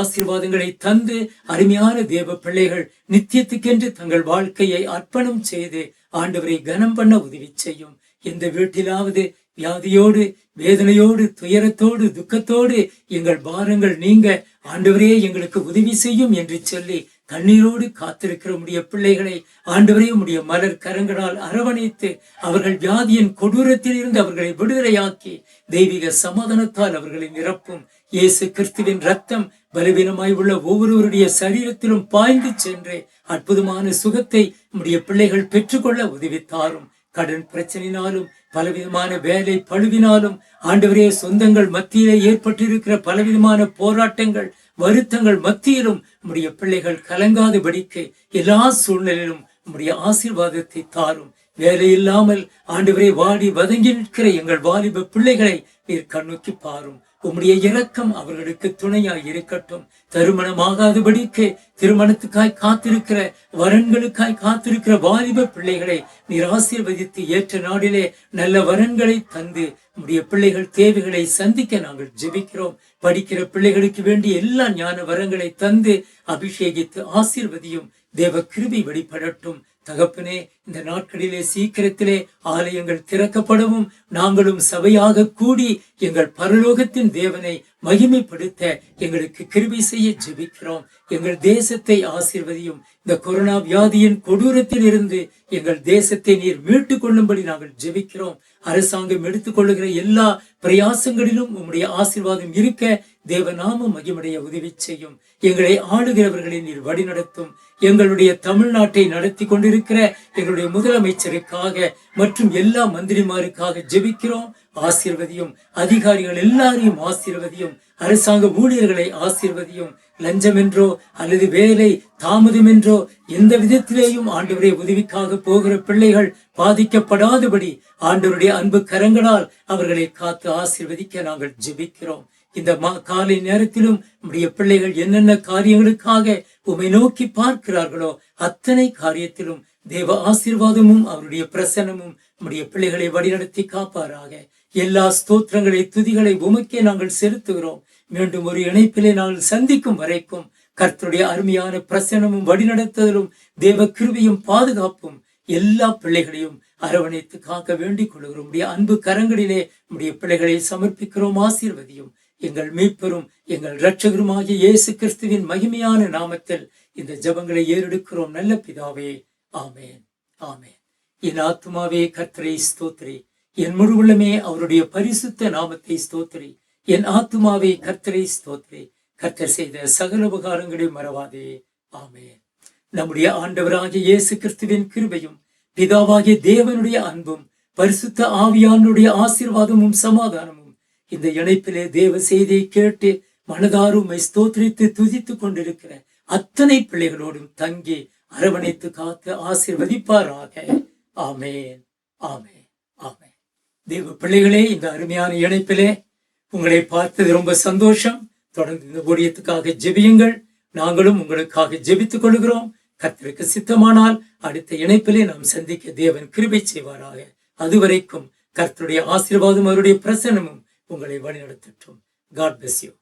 ஆசீர்வாதங்களை தந்து அருமையான தேவ பிள்ளைகள் நித்தியத்துக்கென்று தங்கள் வாழ்க்கையை அர்ப்பணம் செய்து ஆண்டவரை கனம் பண்ண உதவி செய்யும். எந்த வீட்டிலாவது வியாதியோடு, வேதனையோடு, துயரத்தோடு, துக்கத்தோடு எங்கள் பாரங்கள் நீங்க ஆண்டவரே எங்களுக்கு உதவி செய்யும் என்று சொல்லி கண்ணீரோடு காத்திருக்கிற உடைய பிள்ளைகளை ஆண்டவரே உடைய மலர் கரங்களால் அரவணைத்து அவர்கள் வியாதியின் கொடூரத்தில் இருந்து அவர்களை விடுதலையாக்கி தெய்வீக சமாதானத்தால் அவர்களை நிரப்பும். இயேசு கிறிஸ்துவின் ரத்தம் பலவீனமாய் உள்ள ஒவ்வொருவருடைய சரீரத்திலும் பாய்ந்து சென்று அற்புதமான சுகத்தை உடைய பிள்ளைகள் பெற்றுக்கொள்ள உதவித்தாரும். கடன் பிரச்சனையினாலும், பலவிதமான வேலை பழுவினாலும், ஆண்டவரே சொந்தங்கள் மத்தியிலே ஏற்பட்டிருக்கிற பலவிதமான போராட்டங்கள், வருத்தங்கள் மத்தியிலும் உம்முடைய பிள்ளைகள் கலங்காதபடிக்கு எல்லா சூழ்நிலையிலும் உம்முடைய ஆசீர்வாதத்தை தாரும். வேலை இல்லாமல் ஆண்டவரே வாடி வதங்கி நிற்கிற எங்கள் வாலிப பிள்ளைகளை நீர் கண்ணோக்கி பாரும். உம்முடைய இரக்கம் அவர்களுக்கு துணையாய் இருக்கட்டும். திருமணமாகாதபடிக்கு திருமணத்துக்காய் காத்திருக்கிற, வரன்களுக்காய் காத்திருக்கிற வாலிப பிள்ளைகளை நீர் ஆசீர்வதித்து ஏற்ற நாளிலே நல்ல வரன்களை தந்து உம்முடைய பிள்ளைகள் தேவைகளை சந்திக்க நாங்கள் ஜெபிக்கிறோம். படிக்கிற பிள்ளைகளுக்கு வேண்டிய எல்லா ஞான வரங்களை தந்து அபிஷேகித்து ஆசீர்வதியும். தேவ கிருபை வெளிப்படட்டும். தகப்பனே, இந்த நாட்களிலே சீக்கிரத்திலே ஆலயங்கள் திறக்கப்படவும் நாங்களும் சபையாக கூடி எங்கள் பரலோகத்தின் தேவனை மகிமைப்படுத்த எங்களுக்கு கிருபை செய்ய ஜெபிக்கிறோம். எங்கள் தேசத்தை ஆசீர்வதியும். இந்த கொரோனா வியாதியின் கொடூரத்தில் இருந்து எங்கள் தேசத்தை நீர் மீட்டு கொள்ளும்படி நாங்கள் ஜெபிக்கிறோம். அரசாங்கம் எடுத்துக்கொள்ளுகிற எல்லா பிரயாசங்களிலும் உம்முடைய ஆசீர்வாதம் இருக்க தேவநாமம் மகிமையுடைய உதவி செய்யும். எங்களை ஆளுகிறவர்களை நீர் வழிநடத்தும். எங்களுடைய தமிழ்நாட்டை நடத்தி கொண்டிருக்கிற எங்களுடைய முதலமைச்சருக்காக மற்றும் எல்லா மந்திரிமாருக்காக ஜெபிக்கிறோம். ஆசீர்வதியும். அதிகாரிகள் எல்லாரையும் ஆசீர்வதியும். அரசாங்க ஊழியர்களை ஆசீர்வதியும். லஞ்சம் என்றோ அல்லது வேலை தாமதம் என்றோ எந்த விதத்திலேயும் ஆண்டவருடைய உதவிக்காக போகிற பிள்ளைகள் பாதிக்கப்படாதபடி ஆண்டவருடைய அன்பு கரங்களால் அவர்களை காத்து ஆசீர்வதிக்க நாங்கள் ஜெபிக்கிறோம். இந்த காலை நேரத்திலும் நம்முடைய பிள்ளைகள் என்னென்ன காரியங்களுக்காக உம்மை நோக்கி பார்க்கிறார்களோ அத்தனை காரியத்திலும் தேவ ஆசீர்வாதமும் அவருடைய பிரசன்னமும் நம்முடைய பிள்ளைகளை வழிநடத்தி காப்பாராக. எல்லா ஸ்தோத்திரங்களை, துதிகளை உமக்கே நாங்கள் செலுத்துகிறோம். மீண்டும் ஒரு இணைப்பிலே நாங்கள் சந்திக்கும் வரைக்கும் கர்த்தருடைய அருமையான பிரசன்னமும் வழிநடத்துதலும் தேவ கிருபையும் பாதுகாப்பும் எல்லா பிள்ளைகளையும் அரவணைத்து காக்க வேண்டிக் கொள்கிறோம். உடைய அன்பு கரங்களிலே நம்முடைய பிள்ளைகளை சமர்ப்பிக்கிறோம். ஆசீர்வதியும். எங்கள் மீட்பரும் எங்கள் இரட்சகருமாகிய இயேசு கிறிஸ்துவின் மகிமையான நாமத்தில் இந்த ஜெபங்களை ஏறெடுக்கிறோம் நல்ல பிதாவே. ஆமேன், ஆமேன். என் ஆத்துமாவே கர்த்தரை ஸ்தோத்திரி, என் முழு உள்ளமே அவருடைய பரிசுத்த நாமத்தை ஸ்தோத்திரி. என் ஆத்துமாவே கர்த்தரை ஸ்தோத்திரி, கர்த்தர் செய்த சகல உபகாரங்களை மறவாதே. ஆமேன். நம்முடைய ஆண்டவராகிய இயேசு கிறிஸ்துவின் கிருபையும் பிதாவாகிய தேவனுடைய அன்பும் பரிசுத்த ஆவியானுடைய ஆசீர்வாதமும் சமாதானமும் இந்த இணைப்பிலே தேவ செய்தியை கேட்டு மனதாருமை ஸ்தோத்திரித்து துதித்துக் கொண்டிருக்கிற அத்தனை பிள்ளைகளோடும் தங்கி அரவணைத்து காத்து ஆசீர்வதிப்பாராக. ஆமென், ஆமென், ஆமென். தேவ பிள்ளைகளே, இந்த அருமையான இணைப்பிலே உங்களை பார்த்தது ரொம்ப சந்தோஷம். தொடர்ந்து இந்த ஊழியத்துக்காக ஜெபியுங்கள். நாங்களும் உங்களுக்காக ஜெபித்துக் கொள்கிறோம். கர்த்தருக்கு சித்தமானால் அடுத்த இணைப்பிலே நாம் சந்திக்க தேவன் கிருபை செய்வாராக. அதுவரைக்கும் கர்த்தருடைய ஆசீர்வாதம் அவருடைய பிரசன்னமும் உங்களை வழிநடத்தட்டும். God bless you.